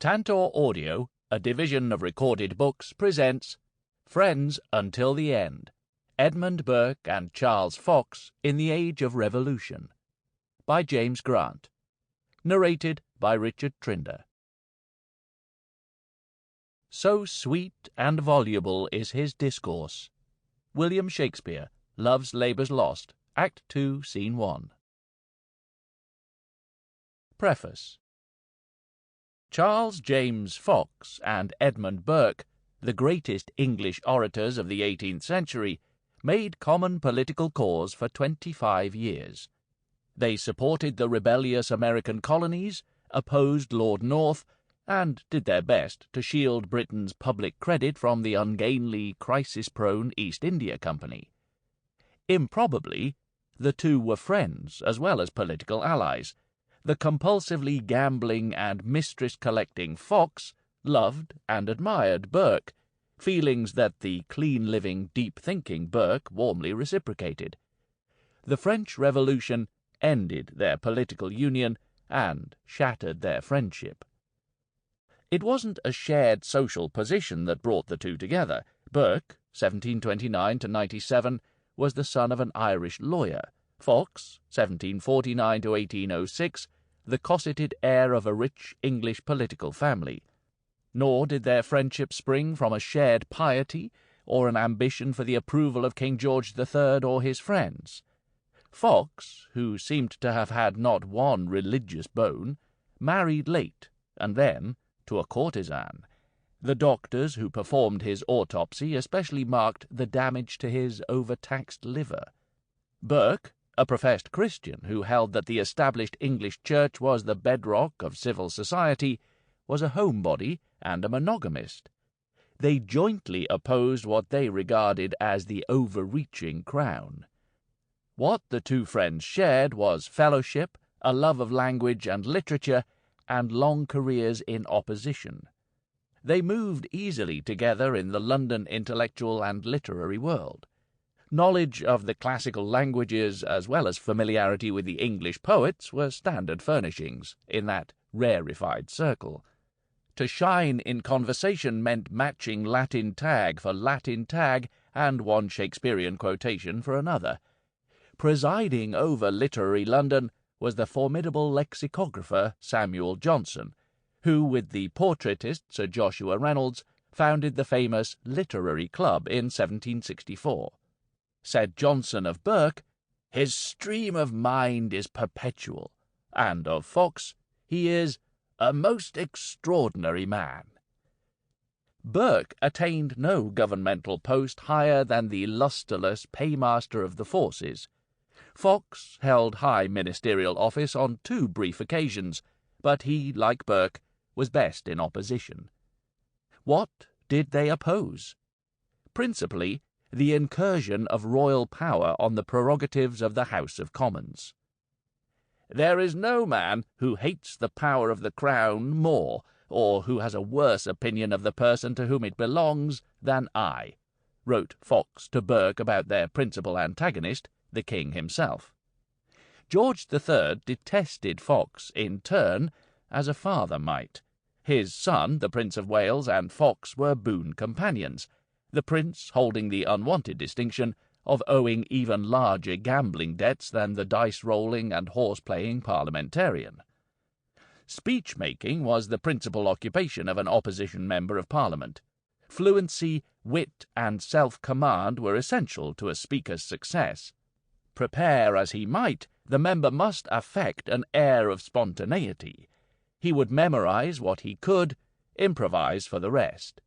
Tantor Audio, a division of Recorded Books, presents Friends Until the End, Edmund Burke and Charles Fox in the Age of Revolution, by James Grant. Narrated by Richard Trinder. So sweet and voluble is his discourse. William Shakespeare, Love's Labour's Lost, Act 2, Scene 1. Preface. Charles James Fox and Edmund Burke, the greatest English orators of the 18th century, made common political cause for 25 years. They supported the rebellious American colonies, opposed Lord North, and did their best to shield Britain's public credit from the ungainly, crisis-prone East India Company. Improbably, the two were friends as well as political allies. The compulsively gambling and mistress-collecting Fox loved and admired Burke, feelings that the clean-living, deep-thinking Burke warmly reciprocated. The French Revolution ended their political union and shattered their friendship. It wasn't a shared social position that brought the two together. Burke, 1729–97, was the son of an Irish lawyer. Fox, 1749–1806, the cosseted heir of a rich English political family. Nor did their friendship spring from a shared piety or an ambition for the approval of King George III or his friends. Fox, who seemed to have had not one religious bone, married late, and then to a courtesan. The doctors who performed his autopsy especially marked the damage to his overtaxed liver. Burke, a professed Christian who held that the established English church was the bedrock of civil society, was a homebody and a monogamist. They jointly opposed what they regarded as the overreaching crown. What the two friends shared was fellowship, a love of language and literature, and long careers in opposition. They moved easily together in the London intellectual and literary world. Knowledge of the classical languages as well as familiarity with the English poets were standard furnishings in that rarefied circle. To shine in conversation meant matching Latin tag for Latin tag and one Shakespearean quotation for another. Presiding over literary London was the formidable lexicographer Samuel Johnson, who, with the portraitist Sir Joshua Reynolds, founded the famous Literary Club in 1764. Said Johnson of Burke, "His stream of mind is perpetual," and of Fox, "He is a most extraordinary man." Burke attained no governmental post higher than the lustreless paymaster of the forces. Fox held high ministerial office on 2 brief occasions, but he, like Burke, was best in opposition. What did they oppose? Principally, the incursion of royal power on the prerogatives of the House of Commons. "There is no man who hates the power of the crown more, or who has a worse opinion of the person to whom it belongs, than I," wrote Fox to Burke about their principal antagonist, the king himself. George III detested Fox in turn, as a father might. His son, the Prince of Wales, and Fox were boon companions, the prince holding the unwanted distinction of owing even larger gambling debts than the dice-rolling and horse-playing parliamentarian. Speech-making was the principal occupation of an opposition member of Parliament. Fluency, wit, and self-command were essential to a speaker's success. Prepare as he might, the member must affect an air of spontaneity. He would memorize what he could, improvise for the rest.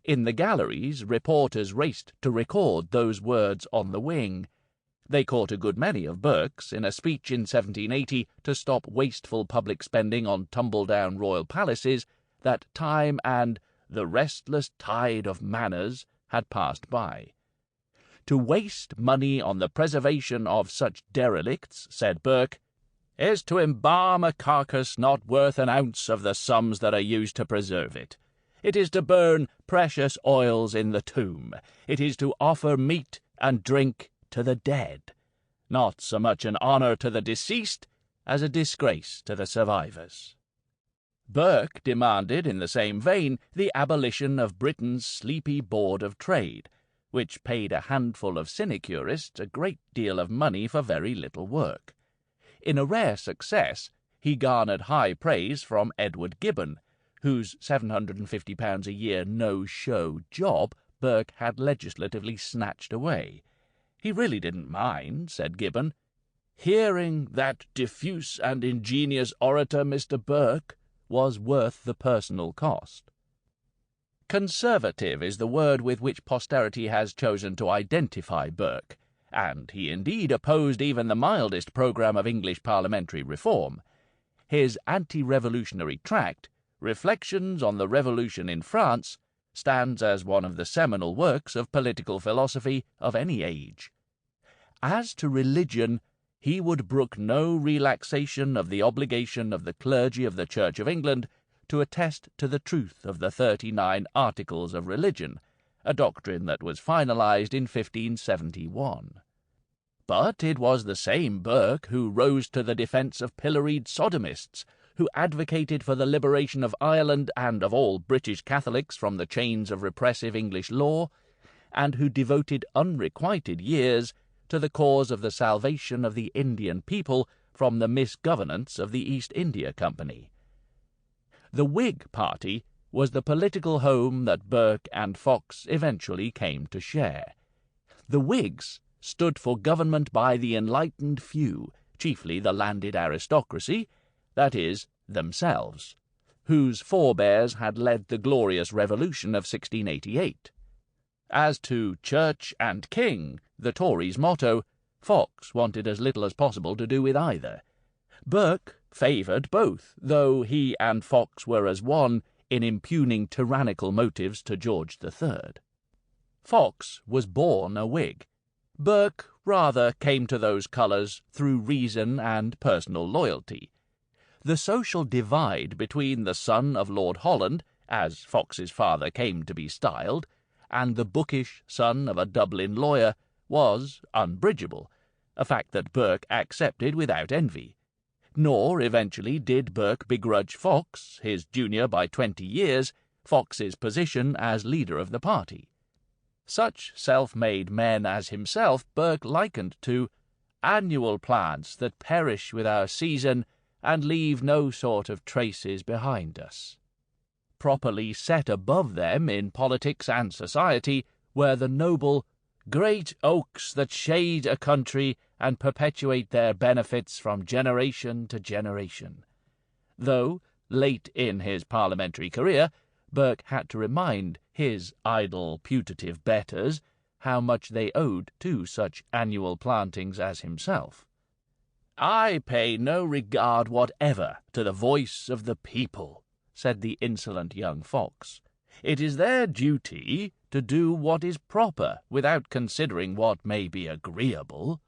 In the galleries, reporters raced to record those words on the wing. They caught a good many of Burke's in a speech in 1780 to stop wasteful public spending on tumble-down royal palaces that time and the restless tide of manners had passed by. To waste money on the preservation of such derelicts, said Burke, is to embalm a carcass not worth an ounce of the sums that are used to preserve it. It is to burn precious oils in the tomb. It is to offer meat and drink to the dead. Not so much an honour to the deceased as a disgrace to the survivors. Burke demanded, in the same vein, the abolition of Britain's sleepy Board of Trade, which paid a handful of sinecurists a great deal of money for very little work. In a rare success, he garnered high praise from Edward Gibbon, whose £750 a year no-show job Burke had legislatively snatched away. He really didn't mind, said Gibbon, hearing that diffuse and ingenious orator Mr. Burke was worth the personal cost. Conservative is the word with which posterity has chosen to identify Burke, and he indeed opposed even the mildest programme of English parliamentary reform. His anti-revolutionary tract, Reflections on the Revolution in France, stands as one of the seminal works of political philosophy of any age. As to religion, he would brook no relaxation of the obligation of the clergy of the Church of England to attest to the truth of the 39 Articles of Religion, a doctrine that was finalized in 1571. But it was the same Burke who rose to the defence of pilloried sodomists, who advocated for the liberation of Ireland and of all British Catholics from the chains of repressive English law, and who devoted unrequited years to the cause of the salvation of the Indian people from the misgovernance of the East India Company. The Whig party was the political home that Burke and Fox eventually came to share. The Whigs stood for government by the enlightened few, chiefly the landed aristocracy, that is, themselves, whose forebears had led the glorious Revolution of 1688. As to Church and King, the Tories' motto, Fox wanted as little as possible to do with either. Burke favoured both, though he and Fox were as one in impugning tyrannical motives to George III. Fox was born a Whig. Burke rather came to those colours through reason and personal loyalty. The social divide between the son of Lord Holland, as Fox's father came to be styled, and the bookish son of a Dublin lawyer was unbridgeable, a fact that Burke accepted without envy. Nor, eventually, did Burke begrudge Fox, his junior by 20 years, Fox's position as leader of the party. Such self-made men as himself Burke likened to annual plants that perish with our season and leave no sort of traces behind us. Properly set above them in politics and society were the noble, great oaks that shade a country and perpetuate their benefits from generation to generation. Though, late in his parliamentary career, Burke had to remind his idle putative betters how much they owed to such annual plantings as himself. "I pay no regard whatever to the voice of the people," said the insolent young Fox. "It is their duty to do what is proper, without considering what may be agreeable."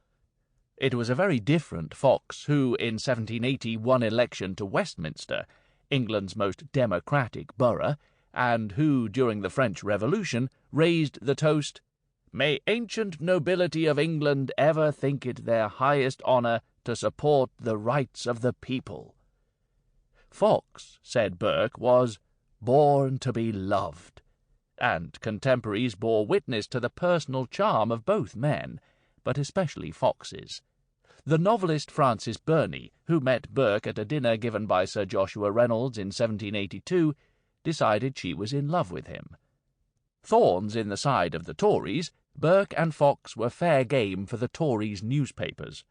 It was a very different Fox who, in 1780, won election to Westminster, England's most democratic borough, and who, during the French Revolution, raised the toast, "May ancient nobility of England ever think it their highest honour to support the rights of the people." Fox, said Burke, was born to be loved, and contemporaries bore witness to the personal charm of both men, but especially Fox's. The novelist Frances Burney, who met Burke at a dinner given by Sir Joshua Reynolds in 1782, decided she was in love with him. Thorns in the side of the Tories, Burke and Fox were fair game for the Tories' newspapers.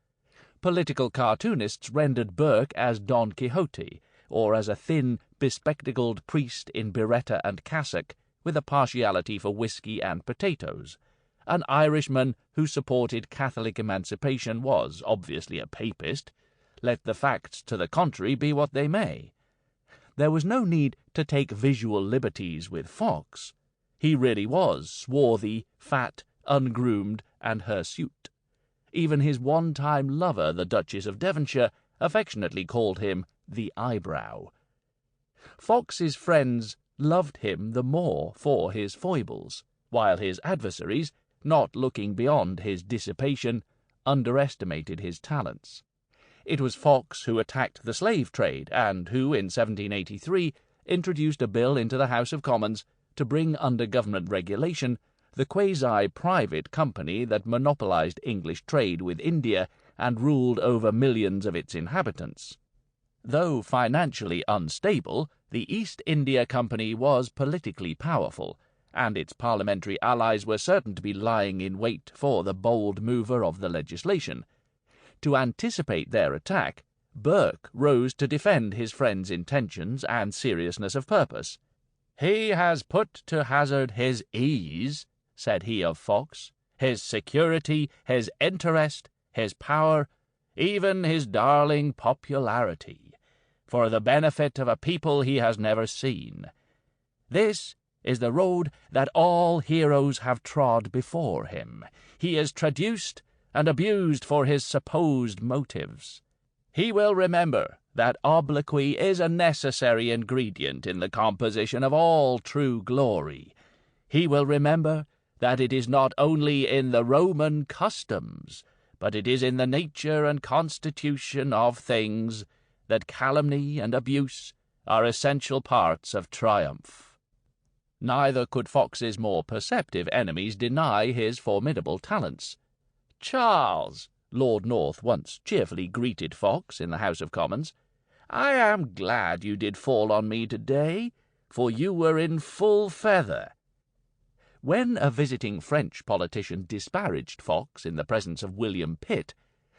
Political cartoonists rendered Burke as Don Quixote, or as a thin, bespectacled priest in biretta and cassock, with a partiality for whiskey and potatoes. An Irishman who supported Catholic emancipation was obviously a papist, let the facts to the contrary be what they may. There was no need to take visual liberties with Fox. He really was swarthy, fat, ungroomed, and hirsute. Even his one-time lover, the Duchess of Devonshire, affectionately called him the Eyebrow. Fox's friends loved him the more for his foibles, while his adversaries, not looking beyond his dissipation, underestimated his talents. It was Fox who attacked the slave trade, and who, in 1783, introduced a bill into the House of Commons to bring under government regulation the quasi-private company that monopolized English trade with India and ruled over millions of its inhabitants. Though financially unstable, the East India Company was politically powerful, and its parliamentary allies were certain to be lying in wait for the bold mover of the legislation. To anticipate their attack, Burke rose to defend his friend's intentions and seriousness of purpose. "He has put to hazard his ease," said he of Fox, "his security, his interest, his power, even his darling popularity, for the benefit of a people he has never seen. This is the road that all heroes have trod before him. He is traduced and abused for his supposed motives. He will remember that obloquy is a necessary ingredient in the composition of all true glory. He will remember that it is not only in the Roman customs, but it is in the nature and constitution of things that calumny and abuse are essential parts of triumph." Neither could Fox's more perceptive enemies deny his formidable talents. "Charles," Lord North once cheerfully greeted Fox in the House of Commons, "I am glad you did fall on me today, for you were in full feather." When a visiting French politician disparaged Fox in the presence of William Pitt,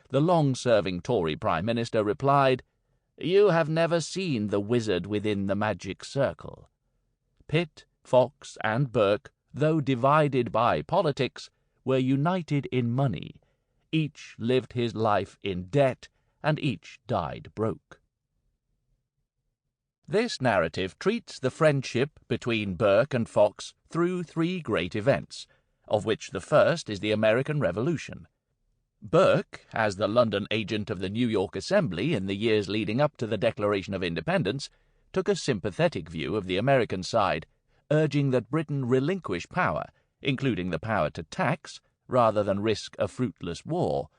the long-serving Tory Prime Minister replied, "You have never seen the wizard within the magic circle." Pitt, Fox, and Burke, though divided by politics, were united in money. Each lived his life in debt, and each died broke. This narrative treats the friendship between Burke and Fox through three great events, of which the first is the American Revolution. Burke, as the London agent of the New York Assembly in the years leading up to the Declaration of Independence, took a sympathetic view of the American side, urging that Britain relinquish power, including the power to tax, rather than risk a fruitless war.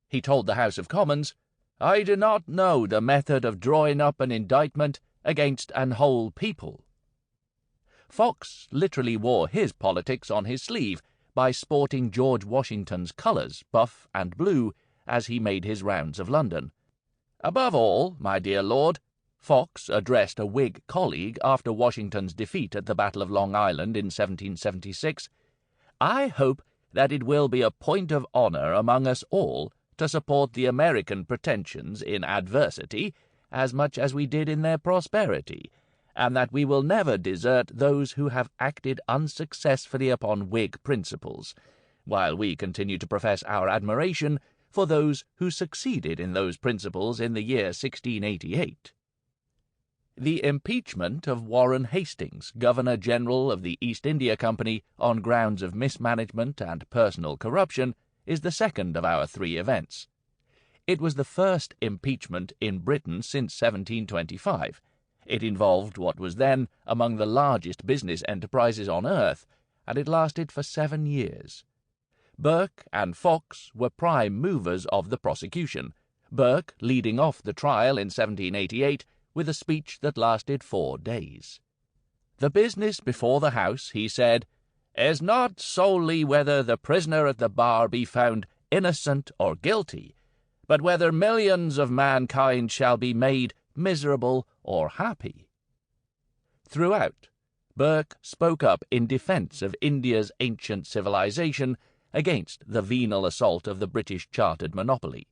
He told the House of Commons, "I do not know the method of drawing up an indictment against an whole people." Fox literally wore his politics on his sleeve by sporting George Washington's colours, buff and blue, as he made his rounds of London. "Above all, my dear Lord," Fox addressed a Whig colleague after Washington's defeat at the Battle of Long Island in 1776, "I hope that it will be a point of honour among us all to support the American pretensions in adversity as much as we did in their prosperity, and that we will never desert those who have acted unsuccessfully upon Whig principles, while we continue to profess our admiration for those who succeeded in those principles in the year 1688. The impeachment of Warren Hastings, Governor-General of the East India Company, on grounds of mismanagement and personal corruption, is the second of our three events. It was the first impeachment in Britain since 1725. It involved what was then among the largest business enterprises on earth, and it lasted for 7 years. Burke and Fox were prime movers of the prosecution, Burke leading off the trial in 1788 with a speech that lasted 4 days. "The business before the House," he said, "is not solely whether the prisoner at the bar be found innocent or guilty, but whether millions of mankind shall be made miserable or happy." Throughout, Burke spoke up in defence of India's ancient civilization against the venal assault of the British chartered monopoly.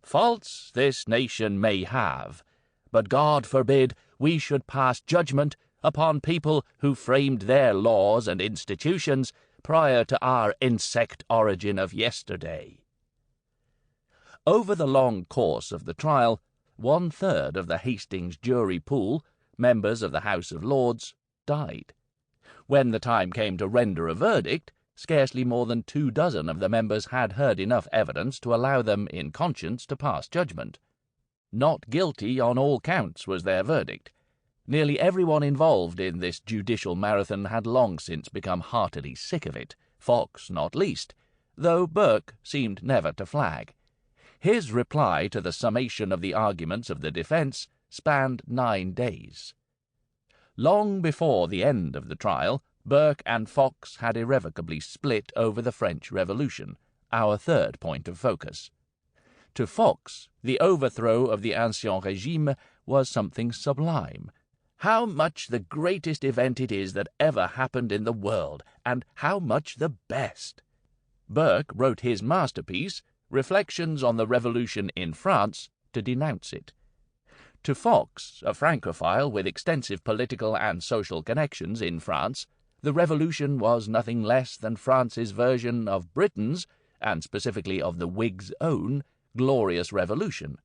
"Faults this nation may have, but God forbid we should pass judgment upon people who framed their laws and institutions prior to our insect origin of yesterday." Over the long course of the trial, 1/3 of the Hastings jury pool, members of the House of Lords, died. When the time came to render a verdict, scarcely more than 24 of the members had heard enough evidence to allow them in conscience to pass judgment. Not guilty on all counts was their verdict. Nearly everyone involved in this judicial marathon had long since become heartily sick of it, Fox not least, though Burke seemed never to flag. His reply to the summation of the arguments of the defence spanned 9 days. Long before the end of the trial, Burke and Fox had irrevocably split over the French Revolution, our third point of focus. To Fox, the overthrow of the Ancien Régime was something sublime. How much the greatest event it is that ever happened in the world, and how much the best! Burke wrote his masterpiece, Reflections on the Revolution in France, to denounce it. To Fox, a Francophile with extensive political and social connections in France, the Revolution was nothing less than France's version of Britain's, and specifically of the Whigs' own, Glorious Revolution.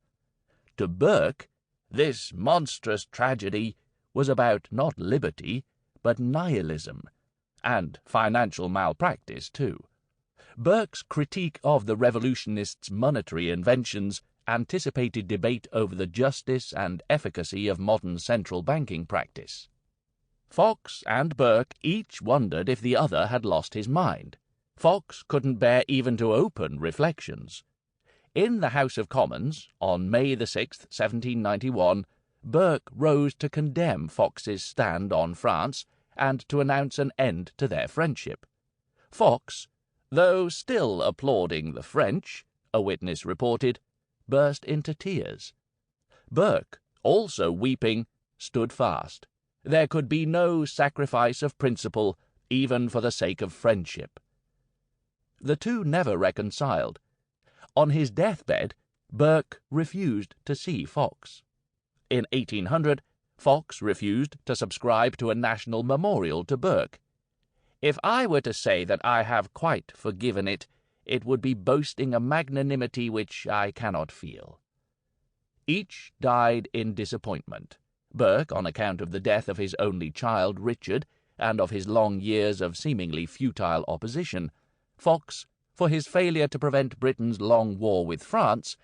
To Burke, this monstrous tragedy was about not liberty, but nihilism, and financial malpractice too. Burke's critique of the revolutionists' monetary inventions anticipated debate over the justice and efficacy of modern central banking practice. Fox and Burke each wondered if the other had lost his mind. Fox couldn't bear even to open Reflections. In the House of Commons, on May 6, 1791, Burke rose to condemn Fox's stand on France and to announce an end to their friendship. Fox, though still applauding the French, a witness reported, burst into tears. Burke, also weeping, stood fast. There could be no sacrifice of principle, even for the sake of friendship. The two never reconciled. On his deathbed, Burke refused to see Fox. In 1800, Fox refused to subscribe to a national memorial to Burke. "If I were to say that I have quite forgiven it, it would be boasting a magnanimity which I cannot feel." Each died in disappointment. Burke on account of the death of his only child, Richard, and of his long years of seemingly futile opposition; Fox for his failure to prevent Britain's long war with France,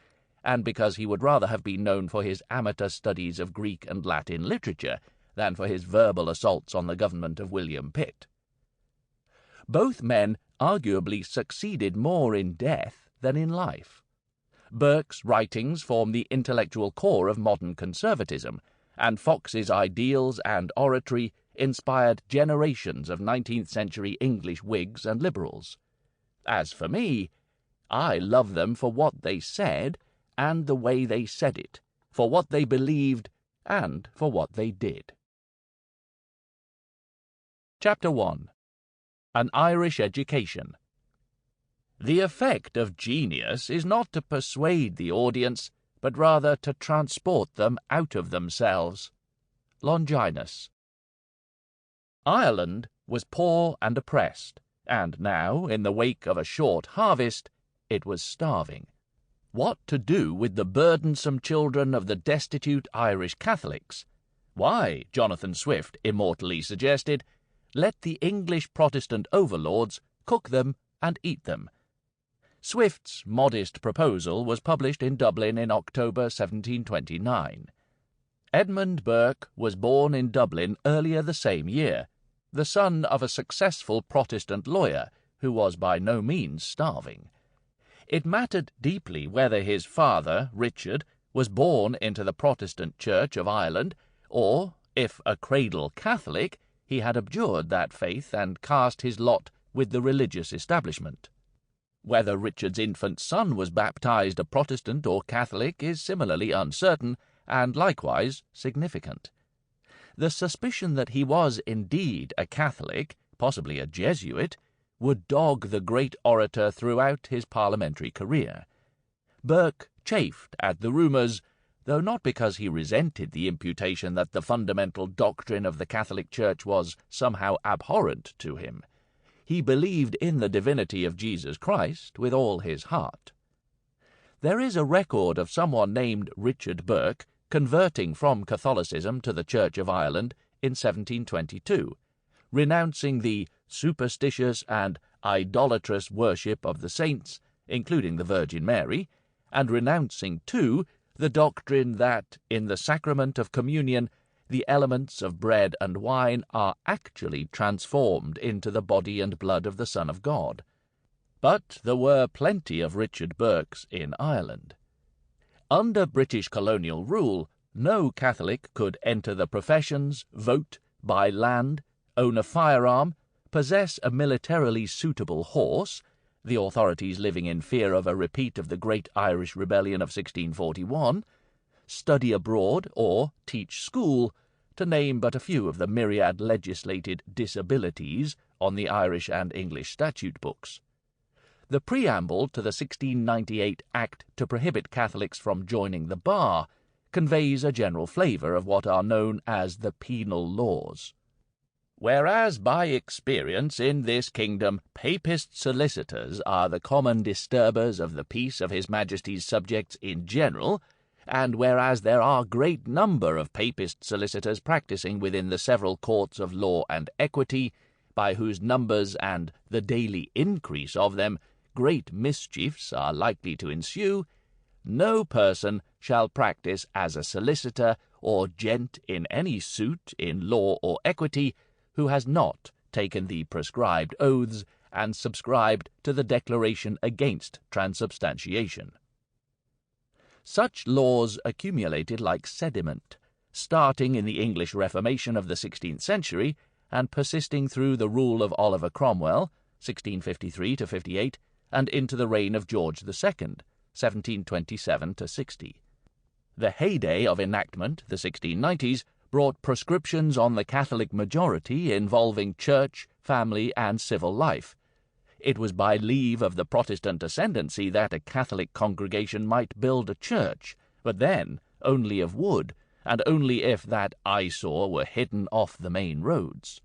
and because he would rather have been known for his amateur studies of Greek and Latin literature than for his verbal assaults on the government of William Pitt. Both men arguably succeeded more in death than in life. Burke's writings form the intellectual core of modern conservatism, and Fox's ideals and oratory inspired generations of 19th-century English Whigs and Liberals. As for me, I love them for what they said and the way they said it, for what they believed and for what they did. Chapter 1. An Irish Education. The effect of genius is not to persuade the audience, but rather to transport them out of themselves. Longinus. Ireland was poor and oppressed, and now, in the wake of a short harvest, it was starving. What to do with the burdensome children of the destitute Irish Catholics? Why, Jonathan Swift immortally suggested, let the English Protestant overlords cook them and eat them. Swift's modest proposal was published in Dublin in October 1729. Edmund Burke was born in Dublin earlier the same year, the son of a successful Protestant lawyer who was by no means starving. It mattered deeply whether his father, Richard, was born into the Protestant Church of Ireland, or, if a cradle Catholic, he had abjured that faith and cast his lot with the religious establishment. Whether Richard's infant son was baptized a Protestant or Catholic is similarly uncertain, and likewise significant. The suspicion that he was indeed a Catholic, possibly a Jesuit, would dog the great orator throughout his parliamentary career. Burke chafed at the rumours, though not because he resented the imputation that the fundamental doctrine of the Catholic Church was somehow abhorrent to him. He believed in the divinity of Jesus Christ with all his heart. There is a record of someone named Richard Burke converting from Catholicism to the Church of Ireland in 1722, renouncing the superstitious and idolatrous worship of the saints, including the Virgin Mary, and renouncing, too, the doctrine that, in the sacrament of communion, the elements of bread and wine are actually transformed into the body and blood of the Son of God. But there were plenty of Richard Burkes in Ireland. Under British colonial rule, no Catholic could enter the professions, vote, buy land, own a firearm, possess a militarily suitable horse, the authorities living in fear of a repeat of the Great Irish Rebellion of 1641, study abroad, or teach school, to name but a few of the myriad legislated disabilities on the Irish and English statute books. The preamble to the 1698 Act to prohibit Catholics from joining the bar conveys a general flavour of what are known as the penal laws. Whereas by experience in this kingdom Papist solicitors are the common disturbers of the peace of His Majesty's subjects in general, and whereas there are great number of Papist solicitors practising within the several courts of law and equity, by whose numbers and the daily increase of them great mischiefs are likely to ensue, no person shall practise as a solicitor or gent in any suit in law or equity, who has not taken the prescribed oaths and subscribed to the Declaration against Transubstantiation. Such laws accumulated like sediment, starting in the English Reformation of the 16th century and persisting through the rule of Oliver Cromwell, 1653–58, and into the reign of George II, 1727–60. The heyday of enactment, the 1690s, brought prescriptions on the Catholic majority involving church, family, and civil life. It was by leave of the Protestant ascendancy that a Catholic congregation might build a church, but then only of wood, and only if that eyesore were hidden off the main roads.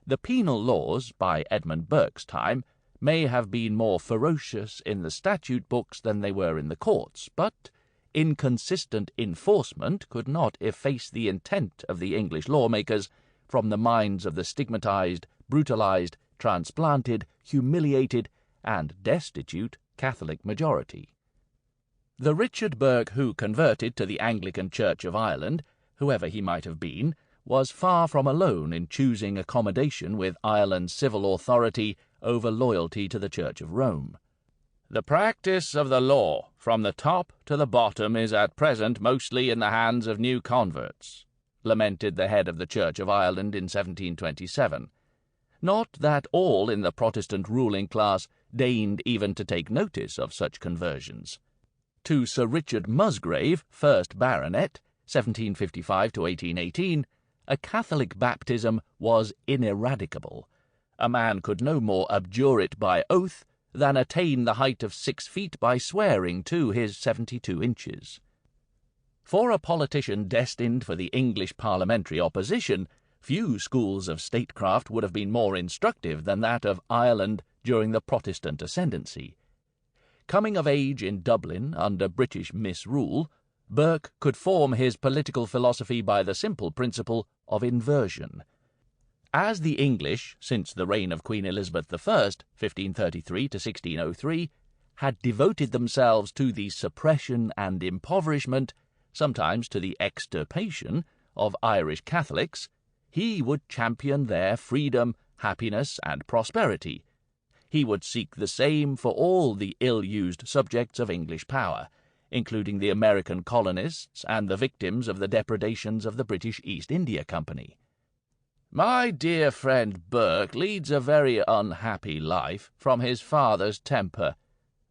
The penal laws, by Edmund Burke's time, may have been more ferocious in the statute books than they were in the courts, but inconsistent enforcement could not efface the intent of the English lawmakers from the minds of the stigmatized, brutalized, transplanted, humiliated, and destitute Catholic majority. The Richard Burke who converted to the Anglican Church of Ireland, whoever he might have been, was far from alone in choosing accommodation with Ireland's civil authority over loyalty to the Church of Rome. "The practice of the law, from the top to the bottom, is at present mostly in the hands of new converts," lamented the head of the Church of Ireland in 1727. Not that all in the Protestant ruling class deigned even to take notice of such conversions. To Sir Richard Musgrave, 1st Baronet, 1755–1818, a Catholic baptism was ineradicable. A man could no more abjure it by oath than attain the height of 6 feet by swearing to his 72 inches. For a politician destined for the English parliamentary opposition, few schools of statecraft would have been more instructive than that of Ireland during the Protestant ascendancy. Coming of age in Dublin under British misrule, Burke could form his political philosophy by the simple principle of inversion. As the English, since the reign of Queen Elizabeth I, 1533–1603, had devoted themselves to the suppression and impoverishment, sometimes to the extirpation, of Irish Catholics, he would champion their freedom, happiness, and prosperity. He would seek the same for all the ill-used subjects of English power, including the American colonists and the victims of the depredations of the British East India Company. "My dear friend Burke leads a very unhappy life from his father's temper,"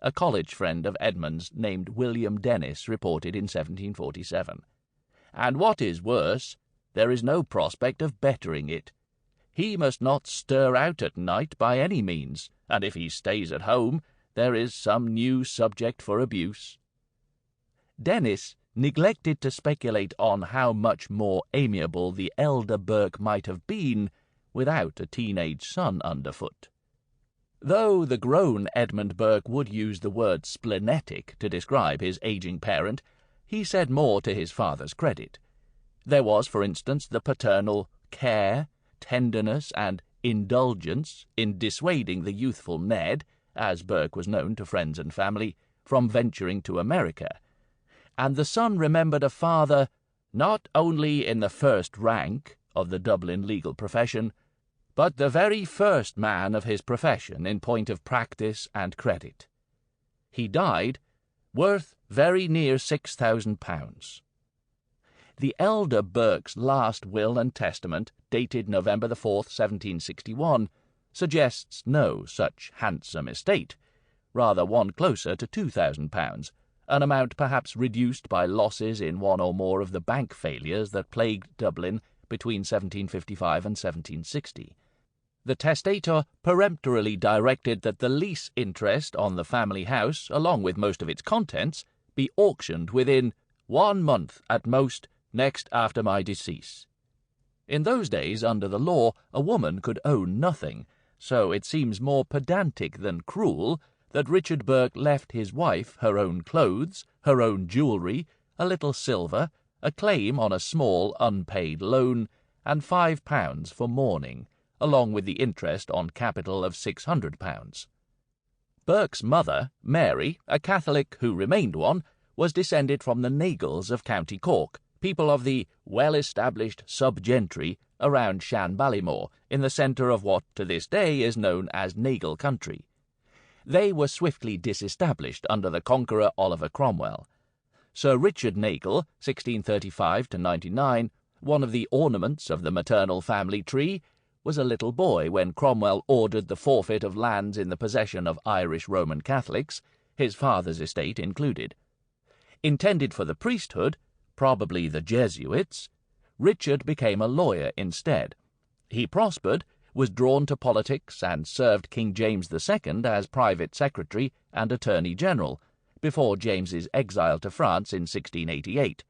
a college friend of Edmund's named William Dennis reported in 1747. "And what is worse, there is no prospect of bettering it. He must not stir out at night by any means, and if he stays at home, there is some new subject for abuse." Dennis neglected to speculate on how much more amiable the elder Burke might have been without a teenage son underfoot. Though the grown Edmund Burke would use the word splenetic to describe his aging parent, he said more to his father's credit. There was, for instance, the paternal care, tenderness, and indulgence in dissuading the youthful Ned, as Burke was known to friends and family, from venturing to America, and the son remembered a father not only in the first rank of the Dublin legal profession, but the very first man of his profession in point of practice and credit. He died, worth very near £6,000. The elder Burke's last will and testament, dated November the 4th, 1761, suggests no such handsome estate, rather one closer to £2,000, an amount perhaps reduced by losses in one or more of the bank failures that plagued Dublin between 1755 and 1760. The testator peremptorily directed that the lease interest on the family house, along with most of its contents, be auctioned within 1 month at most, next after my decease. In those days, under the law, a woman could own nothing, so it seems more pedantic than cruel that Richard Burke left his wife her own clothes, her own jewellery, a little silver, a claim on a small unpaid loan, and £5 for mourning, along with the interest on capital of £600. Burke's mother, Mary, a Catholic who remained one, was descended from the Nagels of County Cork, people of the well-established sub-gentry around Shanballymore, in the centre of what to this day is known as Nagle country. They were swiftly disestablished under the conqueror Oliver Cromwell. Sir Richard Nagle, 1635–99, one of the ornaments of the maternal family tree, was a little boy when Cromwell ordered the forfeit of lands in the possession of Irish Roman Catholics, his father's estate included. Intended for the priesthood, probably the Jesuits, Richard became a lawyer instead. He prospered, was drawn to politics, and served King James II as private secretary and attorney general, before James's exile to France in 1688,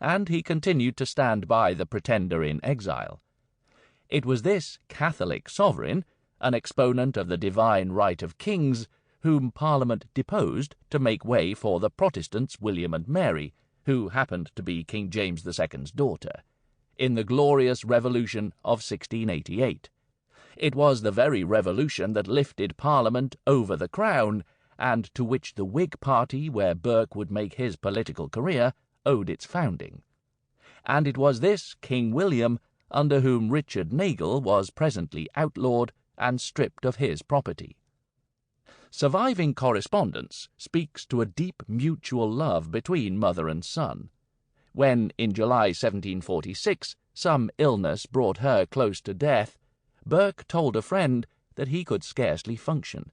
and he continued to stand by the Pretender in exile. It was this Catholic sovereign, an exponent of the divine right of kings, whom Parliament deposed to make way for the Protestants William and Mary, who happened to be King James II's daughter, in the glorious Revolution of 1688. It was the very revolution that lifted Parliament over the Crown, and to which the Whig party, where Burke would make his political career, owed its founding. And it was this King William under whom Richard Nagle was presently outlawed and stripped of his property. Surviving correspondence speaks to a deep mutual love between mother and son. When, in July 1746, some illness brought her close to death, Burke told a friend that he could scarcely function.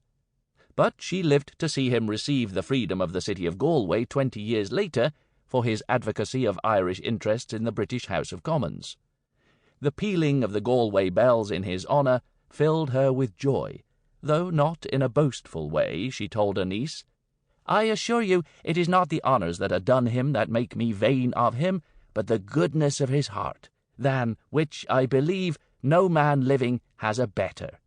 But she lived to see him receive the freedom of the city of Galway 20 years later for his advocacy of Irish interests in the British House of Commons. The pealing of the Galway bells in his honour filled her with joy, though not in a boastful way. She told her niece, "I assure you it is not the honours that are done him that make me vain of him, but the goodness of his heart, than which, I believe, no man living has a better."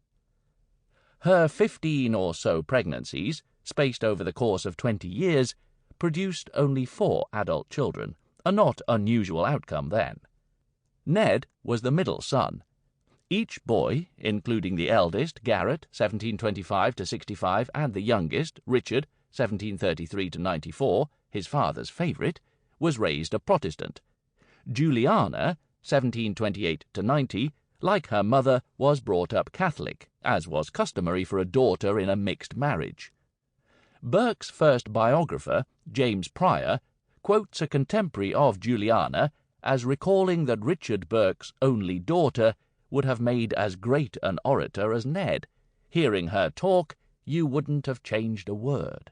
Her 15 or so pregnancies, spaced over the course of 20 years, produced only 4 adult children, a not unusual outcome then. Ned was the middle son. Each boy, including the eldest, Garrett, 1725–65, and the youngest, Richard, 1733–94, his father's favourite, was raised a Protestant. Juliana, 1728–90, like her mother, was brought up Catholic, as was customary for a daughter in a mixed marriage. Burke's first biographer, James Prior, quotes a contemporary of Juliana as recalling that Richard Burke's only daughter would have made as great an orator as Ned. Hearing her talk, you wouldn't have changed a word.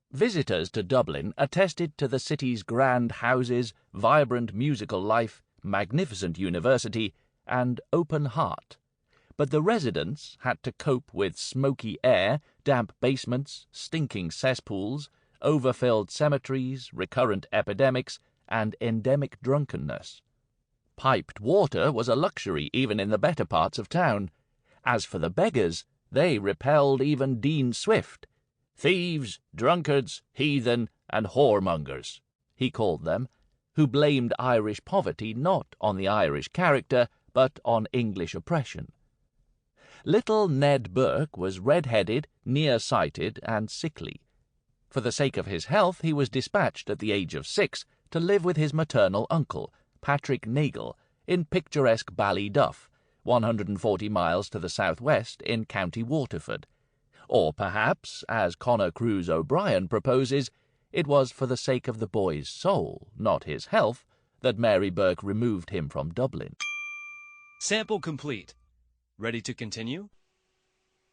Visitors to Dublin attested to the city's grand houses, vibrant musical life, magnificent university, and open heart. But the residents had to cope with smoky air, damp basements, stinking cesspools, overfilled cemeteries, recurrent epidemics, and endemic drunkenness. Piped water was a luxury even in the better parts of town. As for the beggars, they repelled even Dean Swift. Thieves, drunkards, heathen, and whoremongers, he called them, who blamed Irish poverty not on the Irish character, but on English oppression. Little Ned Burke was red-headed, near-sighted, and sickly. For the sake of his health, he was dispatched at the age of 6 to live with his maternal uncle, Patrick Nagle, in picturesque Ballyduff, 140 miles to the southwest in County Waterford. Or perhaps, as Connor Cruise O'Brien proposes, it was for the sake of the boy's soul, not his health, that Mary Burke removed him from Dublin. Sample complete. Ready to continue?